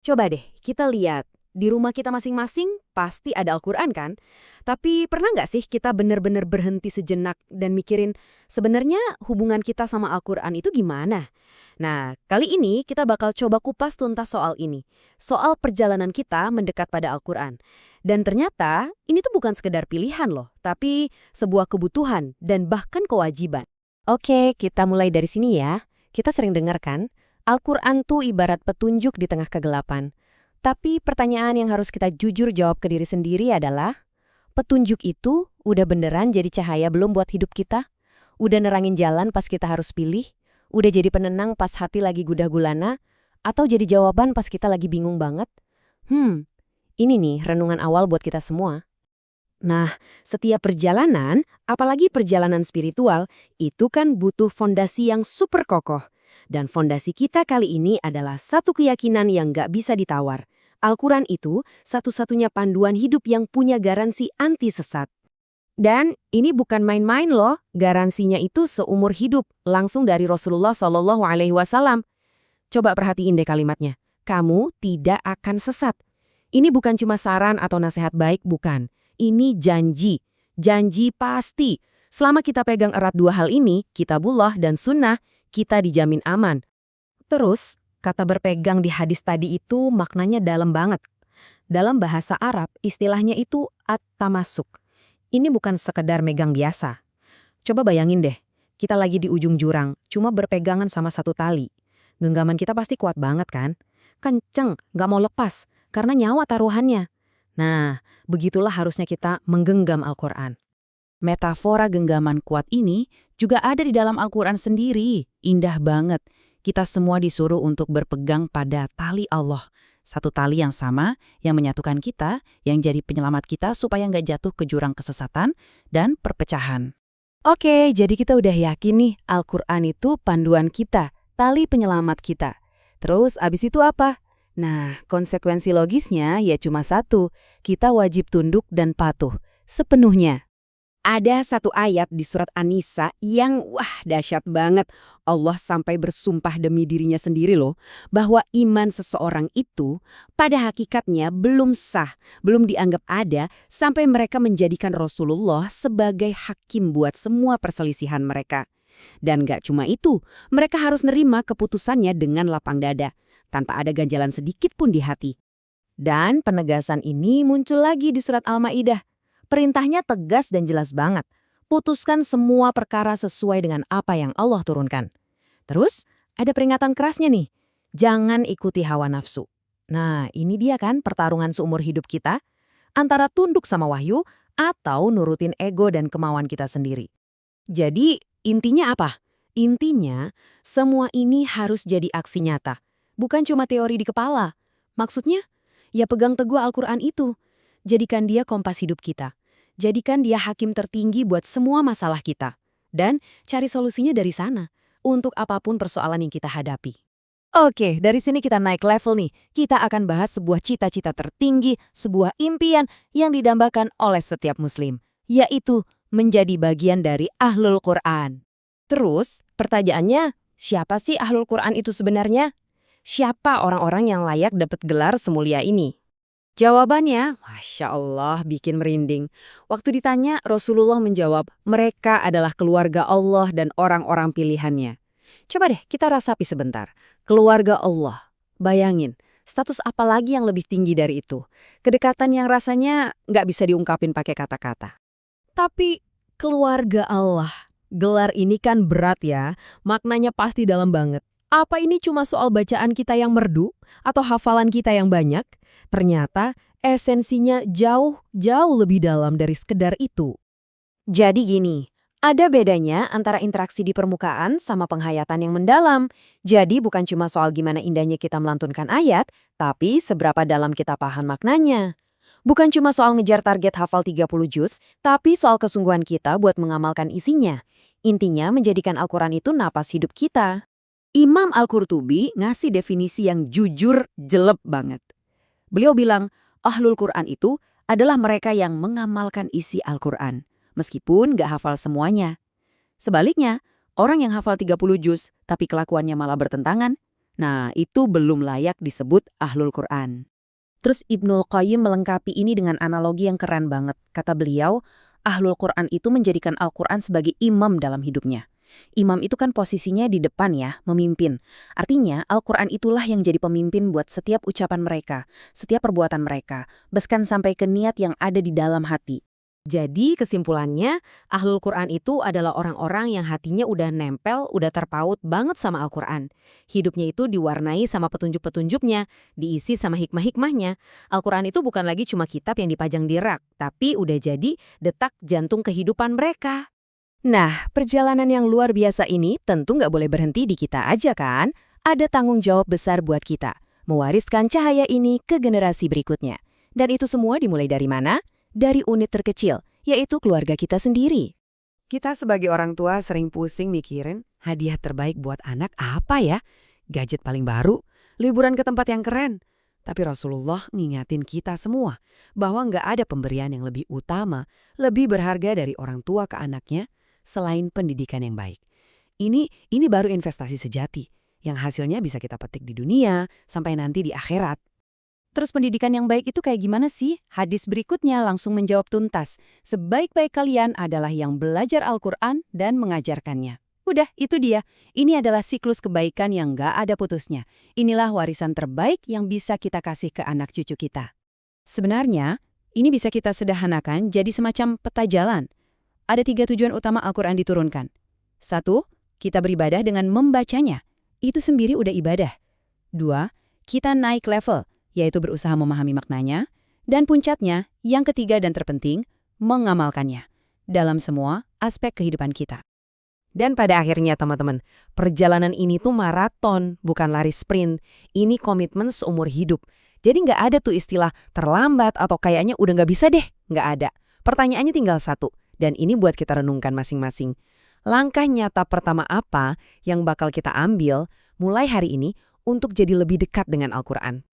Coba deh, kita lihat. Di rumah kita masing-masing pasti ada Al-Quran kan? Tapi pernah nggak sih kita benar-benar berhenti sejenak dan mikirin sebenarnya hubungan kita sama Al-Quran itu gimana? Nah, kali ini kita bakal coba kupas tuntas soal ini. Soal perjalanan kita mendekat pada Al-Quran. Dan ternyata ini tuh bukan sekedar pilihan loh, tapi sebuah kebutuhan dan bahkan kewajiban. Oke, kita mulai dari sini ya. Kita sering dengar kan, Al-Quran tuh ibarat petunjuk di tengah kegelapan. Tapi pertanyaan yang harus kita jujur jawab ke diri sendiri adalah, petunjuk itu udah beneran jadi cahaya belum buat hidup kita? Udah nerangin jalan pas kita harus pilih? Udah jadi penenang pas hati lagi gundah gulana? Atau jadi jawaban pas kita lagi bingung banget? Ini nih renungan awal buat kita semua. Nah, setiap perjalanan, apalagi perjalanan spiritual, itu kan butuh fondasi yang super kokoh. Dan fondasi kita kali ini adalah satu keyakinan yang nggak bisa ditawar. Al-Quran itu satu-satunya panduan hidup yang punya garansi anti sesat. Dan ini bukan main-main loh, garansinya itu seumur hidup, langsung dari Rasulullah SAW. Coba perhatiin deh kalimatnya. Kamu tidak akan sesat. Ini bukan cuma saran atau nasihat baik, bukan. Ini janji. Janji pasti. Selama kita pegang erat dua hal ini, kitabullah dan sunnah, kita dijamin aman. Terus, kata berpegang di hadis tadi itu maknanya dalam banget. Dalam bahasa Arab, istilahnya itu at-tamasuk. Ini bukan sekedar megang biasa. Coba bayangin deh, kita lagi di ujung jurang, cuma berpegangan sama satu tali. Genggaman kita pasti kuat banget kan? Kenceng, nggak mau lepas, karena nyawa taruhannya. Nah, begitulah harusnya kita menggenggam Al-Quran. Metafora genggaman kuat ini juga ada di dalam Al-Quran sendiri. Indah banget. Kita semua disuruh untuk berpegang pada tali Allah. Satu tali yang sama, yang menyatukan kita, yang jadi penyelamat kita supaya nggak jatuh ke jurang kesesatan dan perpecahan. Oke, jadi kita udah yakin nih Al-Quran itu panduan kita, tali penyelamat kita. Terus abis itu apa? Nah, konsekuensi logisnya ya cuma satu, kita wajib tunduk dan patuh, sepenuhnya. Ada satu ayat di surat An-Nisa yang dahsyat banget. Allah sampai bersumpah demi dirinya sendiri loh, bahwa iman seseorang itu pada hakikatnya belum sah, belum dianggap ada sampai mereka menjadikan Rasulullah sebagai hakim buat semua perselisihan mereka. Dan gak cuma itu, mereka harus nerima keputusannya dengan lapang dada, tanpa ada ganjalan sedikit pun di hati. Dan penegasan ini muncul lagi di surat Al-Maidah. Perintahnya tegas dan jelas banget. Putuskan semua perkara sesuai dengan apa yang Allah turunkan. Terus, ada peringatan kerasnya nih. Jangan ikuti hawa nafsu. Nah, ini dia kan pertarungan seumur hidup kita. Antara tunduk sama wahyu atau nurutin ego dan kemauan kita sendiri. Jadi, intinya apa? Intinya, semua ini harus jadi aksi nyata. Bukan cuma teori di kepala. Maksudnya, ya pegang teguh Al-Quran itu. Jadikan dia kompas hidup kita. Jadikan dia hakim tertinggi buat semua masalah kita. Dan cari solusinya dari sana, untuk apapun persoalan yang kita hadapi. Oke, dari sini kita naik level nih. Kita akan bahas sebuah cita-cita tertinggi, sebuah impian yang didambakan oleh setiap muslim, yaitu menjadi bagian dari Ahlul Quran. Terus, pertanyaannya, siapa sih Ahlul Quran itu sebenarnya? Siapa orang-orang yang layak dapat gelar semulia ini? Jawabannya, Masya Allah, bikin merinding. Waktu ditanya, Rasulullah menjawab, mereka adalah keluarga Allah dan orang-orang pilihannya. Coba deh kita rasapi sebentar. Keluarga Allah. Bayangin, status apa lagi yang lebih tinggi dari itu? Kedekatan yang rasanya nggak bisa diungkapin pakai kata-kata. Tapi keluarga Allah. Gelar ini kan berat ya, maknanya pasti dalam banget. Apa ini cuma soal bacaan kita yang merdu atau hafalan kita yang banyak? Ternyata esensinya jauh lebih dalam dari sekedar itu. Jadi gini, ada bedanya antara interaksi di permukaan sama penghayatan yang mendalam. Jadi bukan cuma soal gimana indahnya kita melantunkan ayat, tapi seberapa dalam kita paham maknanya. Bukan cuma soal ngejar target hafal 30 juz, tapi soal kesungguhan kita buat mengamalkan isinya. Intinya menjadikan Al-Quran itu napas hidup kita. Imam Al-Qurtubi ngasih definisi yang jujur, jelek banget. Beliau bilang, Ahlul Quran itu adalah mereka yang mengamalkan isi Al-Quran, meskipun gak hafal semuanya. Sebaliknya, orang yang hafal 30 juz tapi kelakuannya malah bertentangan, Nah, itu belum layak disebut ahlul Quran. Terus Ibnul Qayyim melengkapi ini dengan analogi yang keren banget. Kata beliau, Ahlul Quran itu menjadikan Al-Quran sebagai imam dalam hidupnya. Imam itu kan posisinya di depan ya, memimpin. Artinya, Al-Quran itulah yang jadi pemimpin buat setiap ucapan mereka, setiap perbuatan mereka, bahkan sampai ke niat yang ada di dalam hati. Jadi kesimpulannya, ahlul Quran itu adalah orang-orang yang hatinya udah nempel, udah terpaut banget sama Al-Quran. Hidupnya itu diwarnai sama petunjuk-petunjuknya, diisi sama hikmah-hikmahnya. Al-Quran itu bukan lagi cuma kitab yang dipajang di rak, tapi udah jadi detak jantung kehidupan mereka. Nah, perjalanan yang luar biasa ini tentu nggak boleh berhenti di kita aja kan? Ada tanggung jawab besar buat kita, mewariskan cahaya ini ke generasi berikutnya. Dan itu semua dimulai dari mana? Dari unit terkecil, yaitu keluarga kita sendiri. Kita sebagai orang tua sering pusing mikirin hadiah terbaik buat anak apa ya? Gadget paling baru, liburan ke tempat yang keren. Tapi Rasulullah ngingatin kita semua bahwa nggak ada pemberian yang lebih utama, lebih berharga dari orang tua ke anaknya selain pendidikan yang baik. Ini baru investasi sejati, yang hasilnya bisa kita petik di dunia sampai nanti di akhirat. Terus pendidikan yang baik itu kayak gimana sih? Hadis berikutnya langsung menjawab tuntas. Sebaik-baik kalian adalah yang belajar Al-Quran dan mengajarkannya. Udah, itu dia. Ini adalah siklus kebaikan yang gak ada putusnya. Inilah warisan terbaik yang bisa kita kasih ke anak cucu kita. Sebenarnya, ini bisa kita sederhanakan jadi semacam peta jalan. Ada 3 tujuan utama Al-Quran diturunkan. 1, kita beribadah dengan membacanya. Itu sendiri udah ibadah. 2, kita naik level, yaitu berusaha memahami maknanya, dan puncaknya, yang ketiga dan terpenting, mengamalkannya dalam semua aspek kehidupan kita. Dan pada akhirnya teman-teman, perjalanan ini tuh maraton, bukan lari sprint. Ini komitmen seumur hidup. Jadi nggak ada tuh istilah terlambat atau kayaknya udah nggak bisa deh. Nggak ada. Pertanyaannya tinggal satu, dan ini buat kita renungkan masing-masing. Langkah nyata pertama apa yang bakal kita ambil mulai hari ini untuk jadi lebih dekat dengan Al-Quran?